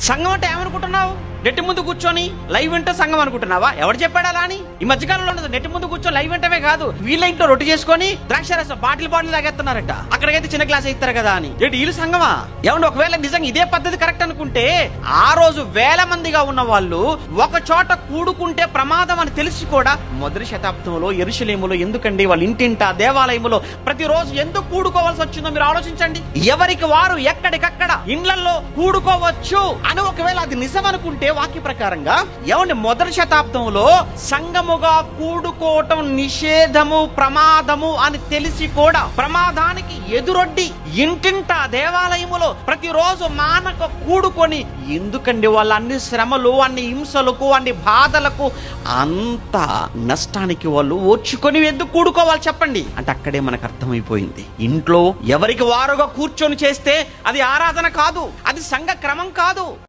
సంఘం అంటే ఏమనుకుంటున్నావు? నెట్టి ముందు కూర్చొని లైవ్ వింటే సంఘం అనుకుంటున్నావా? ఎవరు చెప్పాడు అలా అని? ఈ మధ్యకాలంలో ఉండదు. నెట్టి ముందు కూర్చొని లైవ్ వింటమే కాదు, వీళ్ళ ఇంట్లో రొట్టి చేసుకొని ద్రాక్షారసం బాటిల్ తాగేస్తున్నారట. అక్కడికైతే చిన్న గ్లాస్ ఇస్తారు కదా అని. ఏంటి వీళ్ళు సంఘమా? ఏమంటే ఒకవేళ నిజంగా ఇదే పద్ధతి కరెక్ట్ అనుకుంటే ఆ రోజు వేల మందిగా ఉన్న వాళ్ళు ఒక చోట కూడుకుంటే ప్రమాదం అని తెలిసి కూడా మొదటి శతాబ్దంలో యెరూషలేములో ఎందుకండి వాళ్ళ ఇంటింటా దేవాలయములో ప్రతిరోజు ఎందుకు కూడుకోవాల్సి వచ్చిందో మీరు ఆలోచించండి. ఎవరికి వారు ఎక్కడికక్కడ ఇండ్లలో కూడుకోవచ్చు అని ఒకవేళ అది నిజం అనుకుంటే వాక్య ప్రకారంగా ఏమండి మొదటి శతాబ్దంలో సంఘముగా కూడుకోవటం నిషేధము ప్రమాదము అని తెలిసి కూడా ప్రమాదానికి ఎదురొడ్డి ఇంటింటా దేవాలయములో ప్రతిరోజు మానక కూడుకొని ఎందుకండి వాళ్ళ అన్ని శ్రమలు అన్ని హింసలకు అన్ని బాధలకు అంత నష్టానికి వాళ్ళు ఓర్చుకొని ఎందుకు కూడుకోవాలి చెప్పండి? అంటే అక్కడే మనకు అర్థమైపోయింది, ఇంట్లో ఎవరికి వారుగా కూర్చొని చేస్తే అది ఆరాధన కాదు, అది సంఘ క్రమం కాదు.